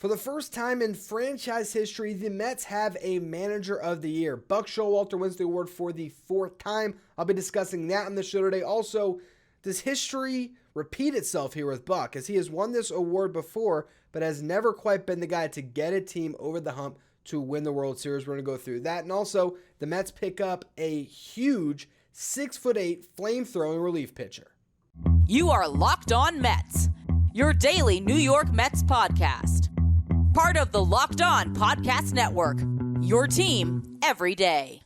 For the first time in franchise history, the Mets have a Manager of the Year. Buck Showalter wins the award for the fourth time. I'll be discussing that on the show today. Also, does history repeat itself here with Buck, as he has won this award before, but has never quite been the guy to get a team over the hump to win the World Series? We're going to go through that. And also, the Mets pick up a huge 6'8" flame-throwing relief pitcher. You are Locked On Mets, your daily New York Mets podcast. Part of the Locked On Podcast Network, your team every day.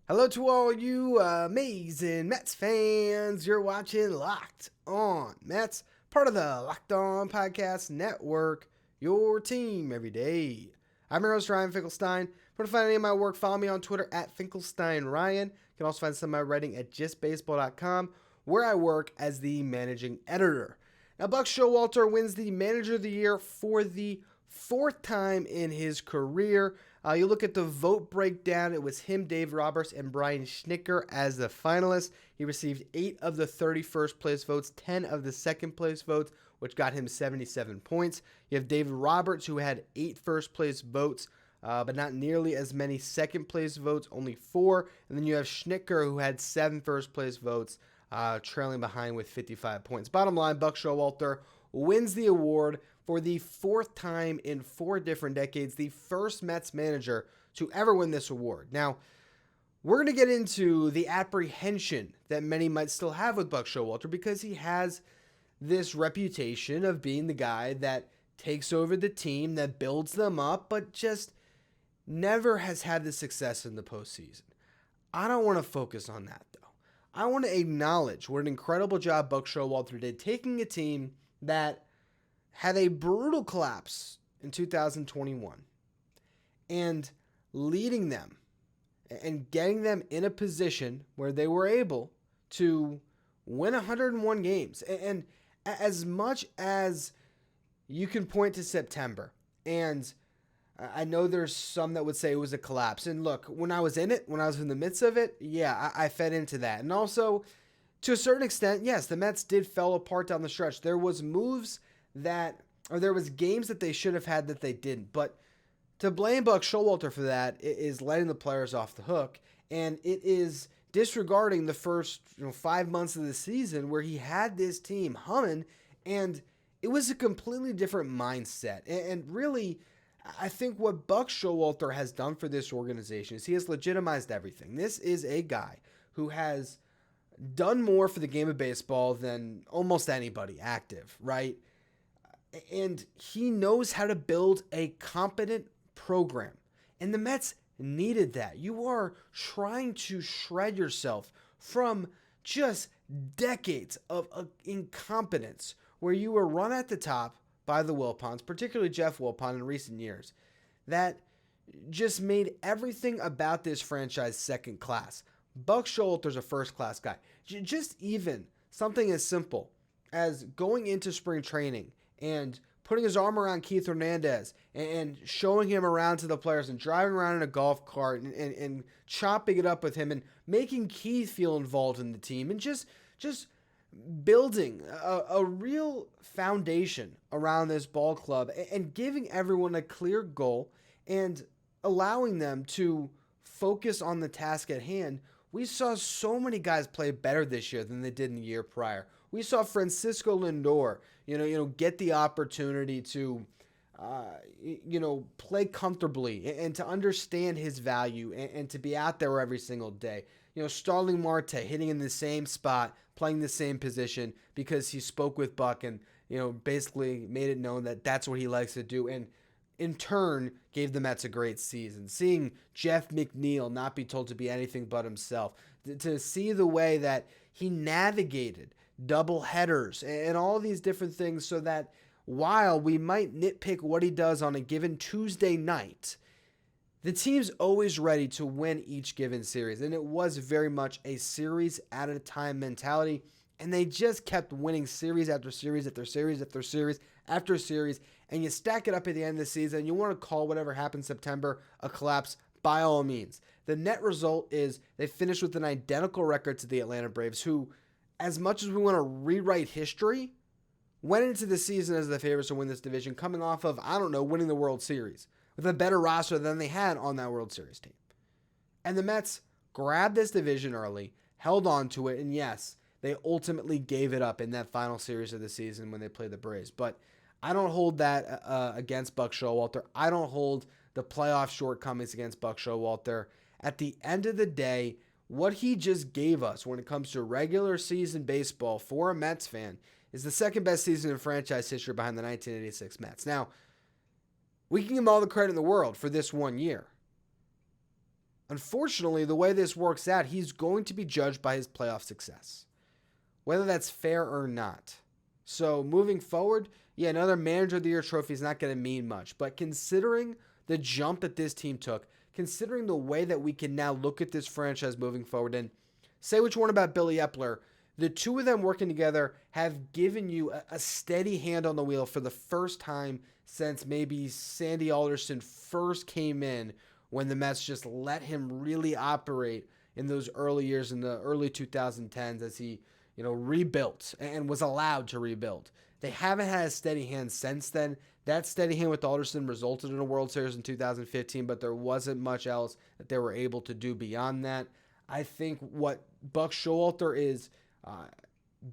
Hello to all you amazing Mets fans. You're watching Locked On Mets, part of the Locked On Podcast Network, your team every day. I'm your host, Ryan Finkelstein. If you want to find any of my work, follow me on Twitter at FinkelsteinRyan. You can also find some of my writing at justbaseball.com, where I work as the managing editor. Now, Buck Showalter wins the Manager of the Year for the fourth time in his career. You look at the vote breakdown, it was him, Dave Roberts, and Brian Schnicker as the finalists. He received 8 of the 31st place votes, 10 of the second place votes, which got him 77 points. You have David Roberts, who had 8 first place votes, but not nearly as many second place votes, only 4. And then you have Schnicker, who had 7 first place votes, trailing behind with 55 points. Bottom line, Buck Showalter wins the award for the fourth time in 4 different decades, the first Mets manager to ever win this award. Now, we're going to get into the apprehension that many might still have with Buck Showalter, because he has this reputation of being the guy that takes over the team, that builds them up, but just never has had the success in the postseason. I don't want to focus on that, though. I want to acknowledge what an incredible job Buck Showalter did, taking a team that had a brutal collapse in 2021 and leading them and getting them in a position where they were able to win 101 games. And as much as you can point to September, and I know there's some that would say it was a collapse. And look, when I was in it, when I was in the midst of it, yeah, I fed into that. And also, to a certain extent, yes, the Mets did fall apart down the stretch. There was there was games that they should have had that they didn't. But to blame Buck Showalter for that is letting the players off the hook, and it is disregarding the first 5 months of the season where he had this team humming, and it was a completely different mindset. And really, I think what Buck Showalter has done for this organization is he has legitimized everything. This is a guy who has done more for the game of baseball than almost anybody active, right? And he knows how to build a competent program. And the Mets needed that. You are trying to shred yourself from just decades of incompetence where you were run at the top by the Wilpons, particularly Jeff Wilpon in recent years, that just made everything about this franchise second class. Buck Showalter's a first-class guy. Just even something as simple as going into spring training and putting his arm around Keith Hernandez and showing him around to the players and driving around in a golf cart and chopping it up with him and making Keith feel involved in the team and just building a real foundation around this ball club and giving everyone a clear goal and allowing them to focus on the task at hand. We saw so many guys play better this year than they did in the year prior. We saw Francisco Lindor, get the opportunity to, play comfortably and to understand his value and to be out there every single day. Starling Marte hitting in the same spot, playing the same position because he spoke with Buck and, basically made it known that that's what he likes to do. And in turn, gave the Mets a great season. Seeing Jeff McNeil not be told to be anything but himself, to see the way that he navigated double headers and all these different things so that while we might nitpick what he does on a given Tuesday night, the team's always ready to win each given series. And it was very much a series at a time mentality. And they just kept winning series after series after series after series after series. And you stack it up at the end of the season. You want to call whatever happened in September a collapse, by all means. The net result is they finished with an identical record to the Atlanta Braves, who, as much as we want to rewrite history, went into the season as the favorites to win this division, coming off of, winning the World Series with a better roster than they had on that World Series team. And the Mets grabbed this division early, held on to it, and yes, they ultimately gave it up in that final series of the season when they played the Braves. But I don't hold that against Buck Showalter. I don't hold the playoff shortcomings against Buck Showalter. At the end of the day, what he just gave us when it comes to regular season baseball for a Mets fan is the second best season in franchise history behind the 1986 Mets. Now, we can give him all the credit in the world for this 1 year. Unfortunately, the way this works out, he's going to be judged by his playoff success, whether that's fair or not. So moving forward, another Manager of the Year trophy is not going to mean much. But considering the jump that this team took, considering the way that we can now look at this franchise moving forward, and say what you want about Billy Epler, the two of them working together have given you a steady hand on the wheel for the first time since maybe Sandy Alderson first came in, when the Mets just let him really operate in those early years in the early 2010s as he, rebuilt and was allowed to rebuild. They haven't had a steady hand since then. That steady hand with Alderson resulted in a World Series in 2015, but there wasn't much else that they were able to do beyond that. I think what Buck Showalter is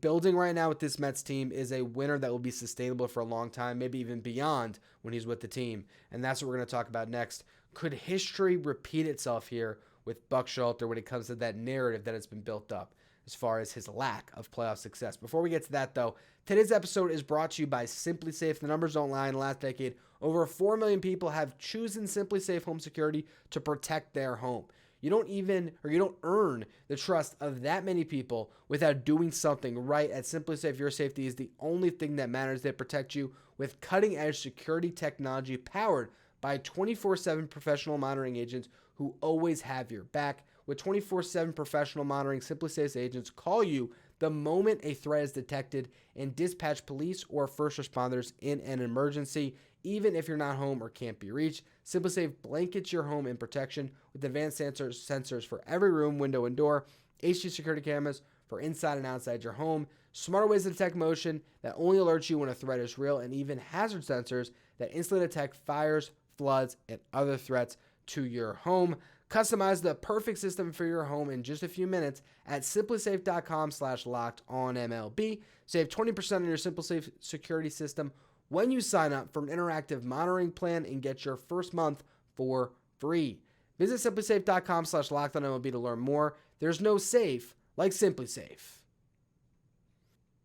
building right now with this Mets team is a winner that will be sustainable for a long time, maybe even beyond when he's with the team. And that's what we're going to talk about next. Could history repeat itself here with Buck Showalter when it comes to that narrative that has been built up as far as his lack of playoff success? Before we get to that, though, today's episode is brought to you by SimpliSafe. The numbers don't lie. In the last decade, over 4 million people have chosen SimpliSafe Home Security to protect their home. You don't earn the trust of that many people without doing something right. At SimpliSafe, your safety is the only thing that matters. They protect you with cutting-edge security technology powered by 24/7 professional monitoring agents who always have your back. With 24/7 professional monitoring, SimpliSafe's agents call you the moment a threat is detected and dispatch police or first responders in an emergency, even if you're not home or can't be reached. SimpliSafe blankets your home in protection with advanced sensors for every room, window, and door, HD security cameras for inside and outside your home, smarter ways to detect motion that only alerts you when a threat is real, and even hazard sensors that instantly detect fires, floods, and other threats to your home. Customize the perfect system for your home in just a few minutes at simplisafe.com/lockedonMLB. Save 20% on your SimpliSafe security system when you sign up for an interactive monitoring plan and get your first month for free. Visit simplisafe.com/lockedonMLB to learn more. There's no safe like SimpliSafe.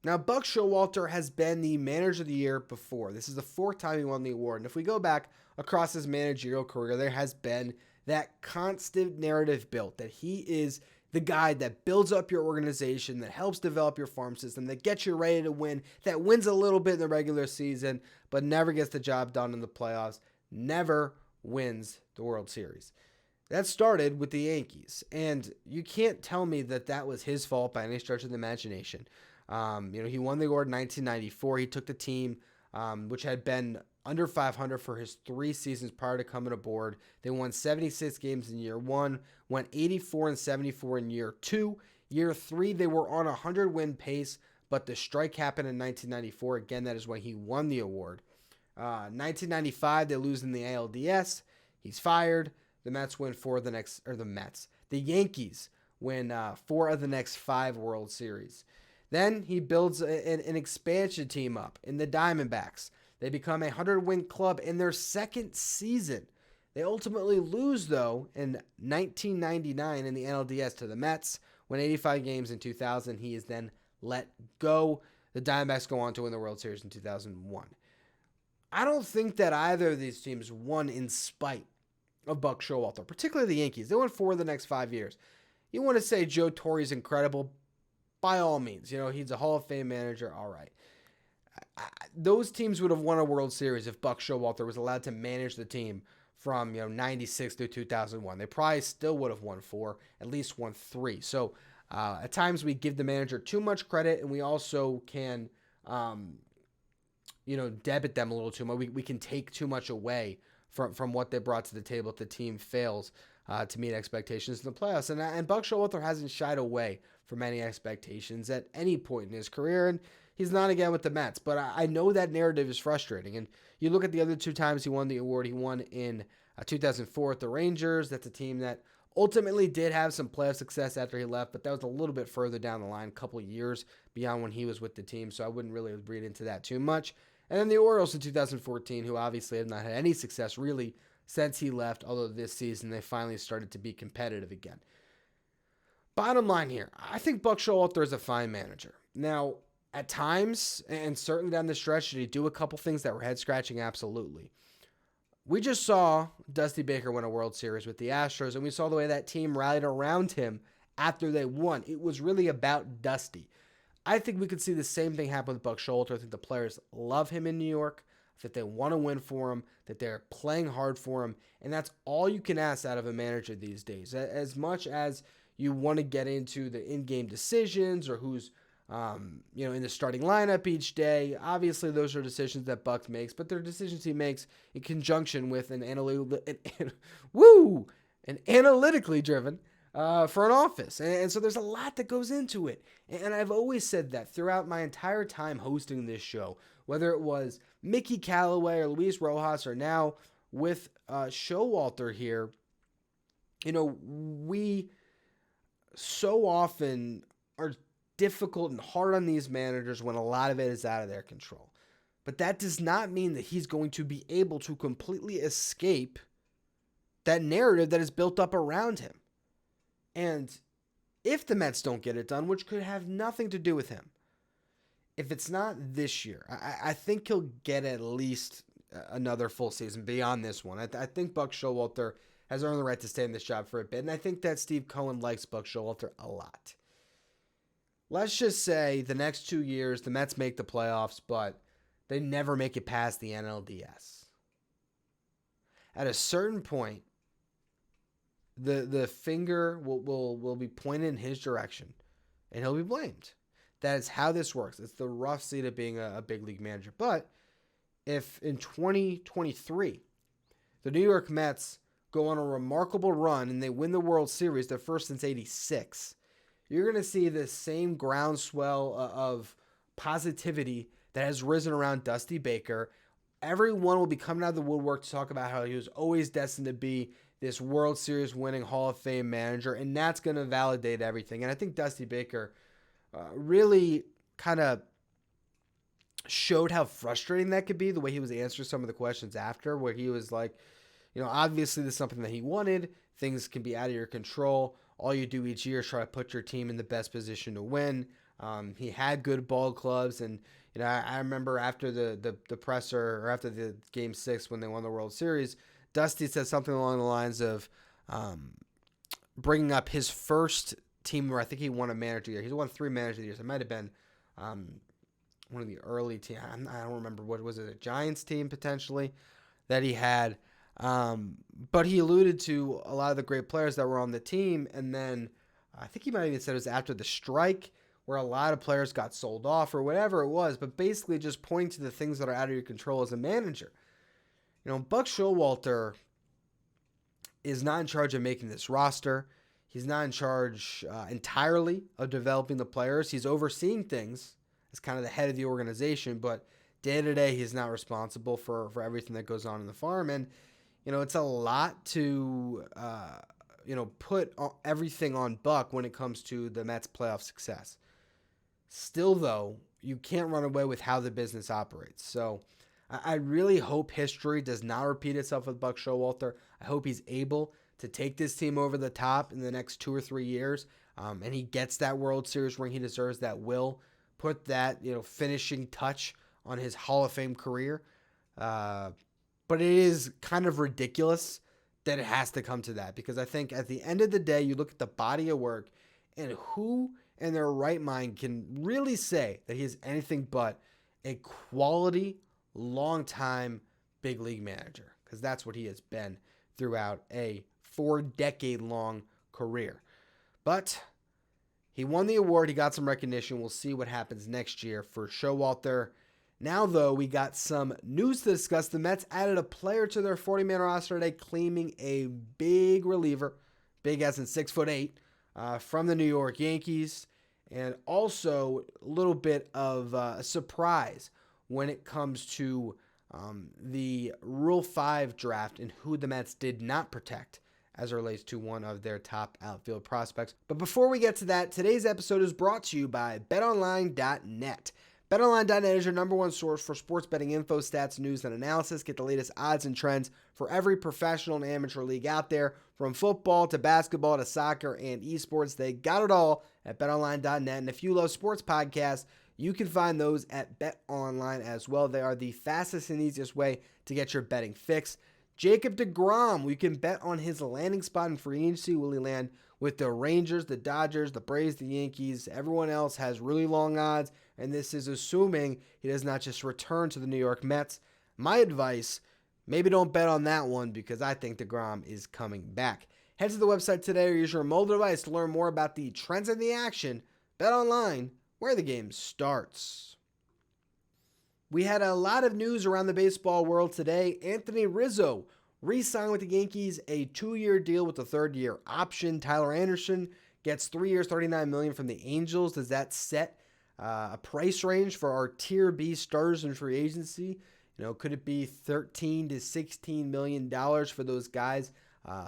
Now, Buck Showalter has been the Manager of the Year before. This is the fourth time he won the award. And if we go back across his managerial career, there has been that constant narrative built that he is the guy that builds up your organization, that helps develop your farm system, that gets you ready to win, that wins a little bit in the regular season, but never gets the job done in the playoffs, never wins the World Series. That started with the Yankees, and you can't tell me that that was his fault by any stretch of the imagination. He won the award in 1994. He took the team, which had been under 500 for his 3 seasons prior to coming aboard. They won 76 games in year 1, went 84-74 in year 2. Year 3, they were on a 100-win pace, but the strike happened in 1994. Again, that is when he won the award. 1995, they lose in the ALDS. He's fired. The Yankees win 4 of the next 5 World Series. Then he builds an expansion team up in the Diamondbacks. They become a 100-win club in their second season. They ultimately lose, though, in 1999 in the NLDS to the Mets. Win 85 games in 2000. He is then let go. The Diamondbacks go on to win the World Series in 2001. I don't think that either of these teams won in spite of Buck Showalter, particularly the Yankees. They won 4 of the next 5 years. You want to say Joe Torre's incredible? By all means. He's a Hall of Fame manager. All right. Those teams would have won a World Series if Buck Showalter was allowed to manage the team from 96 through 2001. They probably still would have won 4, at least won 3. So At times we give the manager too much credit, and we also can, debit them a little too much. We can take too much away from what they brought to the table if the team fails to meet expectations in the playoffs. And Buck Showalter hasn't shied away from any expectations at any point in his career, and he's not again with the Mets. But I know that narrative is frustrating. And you look at the other 2 times he won the award. He won in 2004 at the Rangers. That's a team that ultimately did have some playoff success after he left, but that was a little bit further down the line, a couple of years beyond when he was with the team, so I wouldn't really read into that too much. And then the Orioles in 2014, who obviously have not had any success really since he left, although this season they finally started to be competitive again. Bottom line here, I think Buck Showalter is a fine manager. Now, at times, and certainly down the stretch, did he do a couple things that were head-scratching? Absolutely. We just saw Dusty Baker win a World Series with the Astros, and we saw the way that team rallied around him after they won. It was really about Dusty. I think we could see the same thing happen with Buck Showalter. I think the players love him in New York, that they want to win for him, that they're playing hard for him, and that's all you can ask out of a manager these days. As much as you want to get into the in-game decisions or who's in the starting lineup each day. Obviously, those are decisions that Buck makes, but they're decisions he makes in conjunction with an analytically driven front office. And so there's a lot that goes into it. And I've always said that throughout my entire time hosting this show, whether it was Mickey Callaway or Luis Rojas or now with Showalter here, we so often are difficult and hard on these managers when a lot of it is out of their control. But that does not mean that he's going to be able to completely escape that narrative that is built up around him. And if the Mets don't get it done, which could have nothing to do with him, if it's not this year, I think he'll get at least another full season beyond this one. I think Buck Showalter has earned the right to stay in this job for a bit, and I think that Steve Cohen likes Buck Showalter a lot. Let's just say the next 2 years, the Mets make the playoffs, but they never make it past the NLDS. At a certain point, the finger will be pointed in his direction, and he'll be blamed. That is how this works. It's the rough seat of being a big league manager. But if in 2023, the New York Mets go on a remarkable run and they win the World Series, their first since '86, you're going to see the same groundswell of positivity that has risen around Dusty Baker. Everyone will be coming out of the woodwork to talk about how he was always destined to be this World Series winning Hall of Fame manager, and that's going to validate everything. And I think Dusty Baker really kind of showed how frustrating that could be, the way he was answering some of the questions after, where he was like, obviously this is something that he wanted. Things can be out of your control. All you do each year is try to put your team in the best position to win. He had good ball clubs, and I remember after the presser, or after the Game 6 when they won the World Series, Dusty said something along the lines of bringing up his first team where I think he won a manager year. He's won 3 manager years. It might have been one of the early teams. I don't remember, what was it, a Giants team potentially that he had. But he alluded to a lot of the great players that were on the team, and then I think he might have even said it was after the strike where a lot of players got sold off or whatever it was, but basically just pointing to the things that are out of your control as a manager. Buck Showalter is not in charge of making this roster. He's not in charge entirely of developing the players. He's overseeing things as kind of the head of the organization, but day to day, he's not responsible for everything that goes on in the farm. And it's a lot to, put everything on Buck when it comes to the Mets' playoff success. Still, though, you can't run away with how the business operates. So I really hope history does not repeat itself with Buck Showalter. I hope he's able to take this team over the top in the next 2 or 3 years, and he gets that World Series ring he deserves, that will put that finishing touch on his Hall of Fame career. But it is kind of ridiculous that it has to come to that, because I think at the end of the day, you look at the body of work, and who in their right mind can really say that he is anything but a quality, long-time big league manager, because that's what he has been throughout a 4-decade-long career. But He won the award. He got some recognition. We'll see what happens next year for Showalter. Now, though, we got some news to discuss. The Mets added a player to their 40-man roster today, claiming a big reliever, big as in 6'8", from the New York Yankees, and also a little bit of a surprise when it comes to the Rule 5 draft and who the Mets did not protect as it relates to one of their top outfield prospects. But before we get to that, today's episode is brought to you by BetOnline.net. BetOnline.net is your number one source for sports betting info, stats, news, and analysis. Get the latest odds and trends for every professional and amateur league out there, from football to basketball to soccer and esports. They got it all at BetOnline.net. And if you love sports podcasts, you can find those at BetOnline as well. They are the fastest and easiest way to get your betting fix. Jacob deGrom, we can bet on his landing spot in free agency. Will he land with the Rangers, the Dodgers, the Braves, the Yankees? Everyone else has really long odds, and this is assuming he does not just return to the New York Mets. My advice, maybe don't bet on that one because I think deGrom is coming back. Head to the website today or use your mobile device to learn more about the trends in the action. Bet online, where the game starts. We had a lot of news around the baseball world today. Anthony Rizzo re-signed with the Yankees, a 2-year deal with a 3rd-year option. Tyler Anderson gets 3 years, $39 million from the Angels. Does that set a price range for our Tier B starters in free agency? Could it be $13 to $16 million for those guys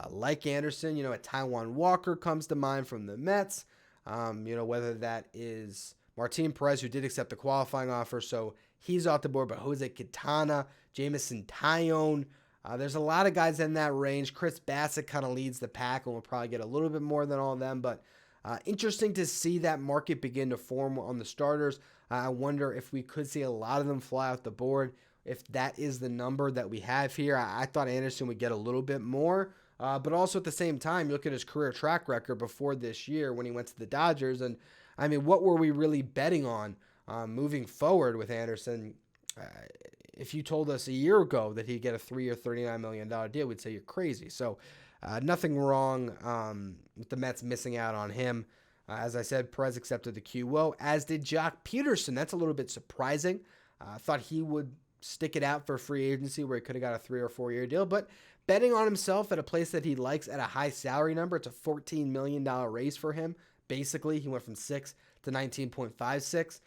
like Anderson? A Taijuan Walker comes to mind from the Mets. Whether that is Martin Perez, who did accept the qualifying offer, so he's off the board, but Jose Quintana, Jameson Taillon, there's a lot of guys in that range. Chris Bassett kind of leads the pack and will probably get a little bit more than all of them, but interesting to see that market begin to form on the starters. I wonder if we could see a lot of them fly off the board, if that is the number that we have here. I thought Anderson would get a little bit more, but also at the same time, you look at his career track record before this year when he went to the Dodgers, and I mean, what were we really betting on moving forward with Anderson? If you told us a year ago that he'd get a 3-year, $39 million deal, we'd say you're crazy. So nothing wrong with the Mets missing out on him. As I said, Perez accepted the QO, as did Jock Peterson. That's a little bit surprising. I thought he would stick it out for free agency where he could have got a 3 or 4 year deal, but betting on himself at a place that he likes at a high salary number, it's a $14 million raise for him. Basically, he went from 6 to 19.56.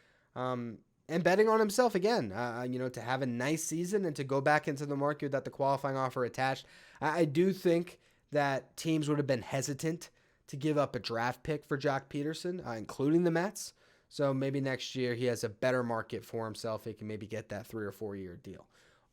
And betting on himself again, to have a nice season and to go back into the market without the qualifying offer attached. I do think that teams would have been hesitant to give up a draft pick for Jock Peterson, including the Mets. So maybe next year he has a better market for himself. He can maybe get that 3 or 4 year deal.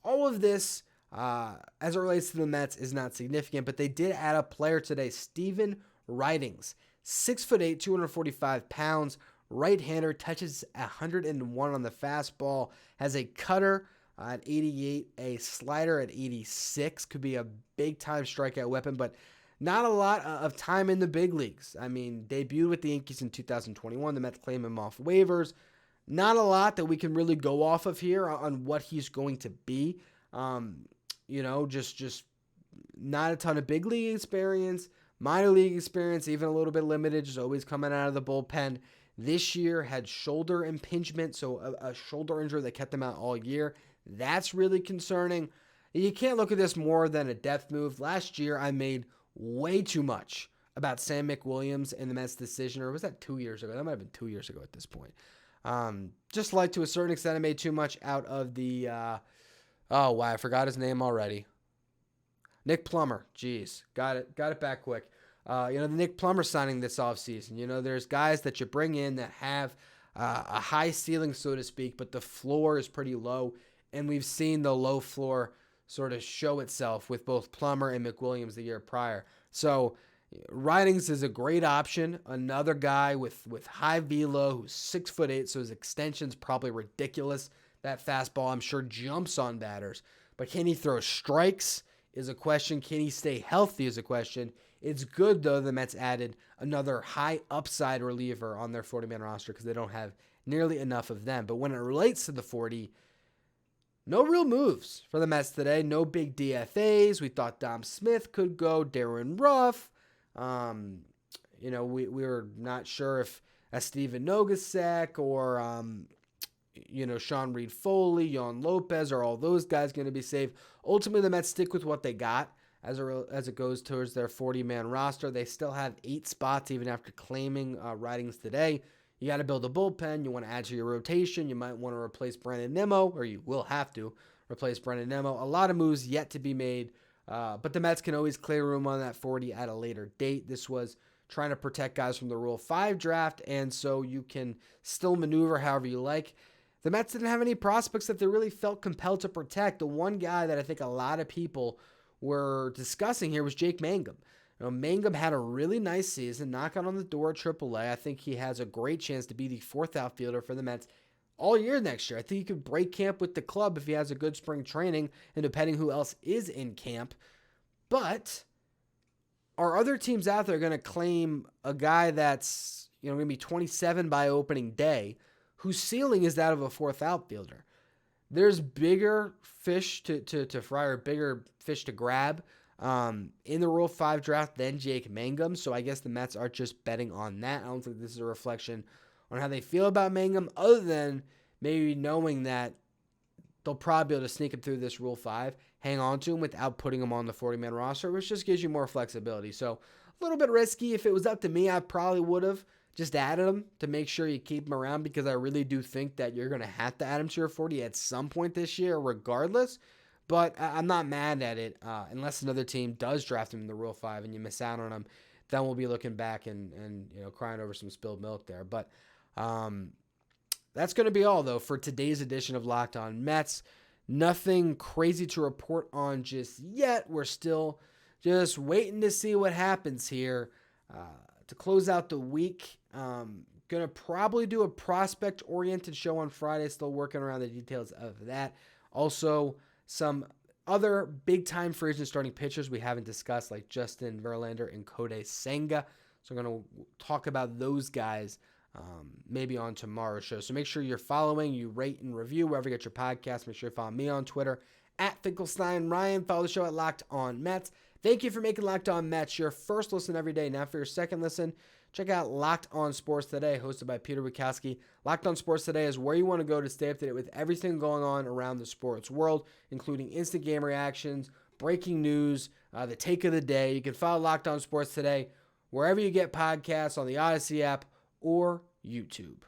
All of this, as it relates to the Mets, is not significant, but they did add a player today, Steven Ridings, 6'8", 245 pounds, right-hander, touches 101 on the fastball, has a cutter at 88, a slider at 86, could be a big-time strikeout weapon, but not a lot of time in the big leagues. I mean, debuted with the Yankees in 2021. The Mets claim him off waivers. Not a lot that we can really go off of here on what he's going to be. Just not a ton of big league experience. Minor league experience, even a little bit limited, just always coming out of the bullpen. This year had shoulder impingement, so a shoulder injury that kept him out all year. That's really concerning. You can't look at this more than a depth move. Last year, I made way too much about Sam McWilliams and the Mets' decision, or was that 2 years ago? That might have been 2 years ago at this point. Just like to a certain extent, I made too much out of the, I forgot his name already. Nick Plummer, geez, got it back quick. The Nick Plummer signing this offseason. There's guys that you bring in that have a high ceiling, so to speak, but the floor is pretty low, and we've seen the low floor sort of show itself with both Plummer and McWilliams the year prior. So Ridings is a great option. Another guy with high velo who's 6'8", so his extension's probably ridiculous. That fastball, I'm sure, jumps on batters. But can he throw strikes is a question. Can he stay healthy is a question. It's good, though, the Mets added another high upside reliever on their 40-man roster because they don't have nearly enough of them. But when it relates to the 40, no real moves for the Mets today. No big DFAs. We thought Dom Smith could go. Darren Ruff. We were not sure if Steven Nogasek or, Sean Reed Foley, Yon Lopez, are all those guys going to be safe? Ultimately, the Mets stick with what they got as it goes towards their 40-man roster. They still have 8 spots even after claiming writings today. You got to build a bullpen. You want to add to your rotation. You might want to replace Brandon Nimmo, or you will have to replace Brandon Nimmo. A lot of moves yet to be made, but the Mets can always clear room on that 40 at a later date. This was trying to protect guys from the Rule 5 draft, and so you can still maneuver however you like. The Mets didn't have any prospects that they really felt compelled to protect. The one guy that I think a lot of people were discussing here was Jake Mangum. Mangum had a really nice season, knocking on the door at AAA. I think he has a great chance to be the 4th outfielder for the Mets all year next year. I think he could break camp with the club if he has a good spring training, and depending who else is in camp. But are other teams out there going to claim a guy that's going to be 27 by opening day, whose ceiling is that of a 4th outfielder? There's bigger fish to fry, or bigger fish to grab in the Rule 5 draft than Jake Mangum. So I guess the Mets are just betting on that. I don't think this is a reflection on how they feel about Mangum, other than maybe knowing that they'll probably be able to sneak him through this Rule 5, hang on to him without putting him on the 40-man roster, which just gives you more flexibility. So a little bit risky. If it was up to me, I probably would have just added him to make sure you keep him around, because I really do think that you're going to have to add him to your 40 at some point this year regardless. But I'm not mad at it unless another team does draft him in the Rule 5 and you miss out on him. Then we'll be looking back and crying over some spilled milk there. But that's going to be all, though, for today's edition of Locked On Mets. Nothing crazy to report on just yet. We're still just waiting to see what happens here to close out the week. Going to probably do a prospect-oriented show on Friday. Still working around the details of that. Also, some other big-time free agent starting pitchers we haven't discussed, like Justin Verlander and Kodai Senga. So I'm going to talk about those guys maybe on tomorrow's show. So make sure you're following, you rate and review wherever you get your podcast. Make sure you follow me on Twitter at Finkelstein. Ryan, follow the show at Locked On Mets. Thank you for making Locked On Mets your first listen every day. Now for your second listen, check out Locked On Sports Today, hosted by Peter Wachowski. Locked On Sports Today is where you want to go to stay up to date with everything going on around the sports world, including instant game reactions, breaking news, the take of the day. You can follow Locked On Sports Today wherever you get podcasts, on the Odyssey app or YouTube.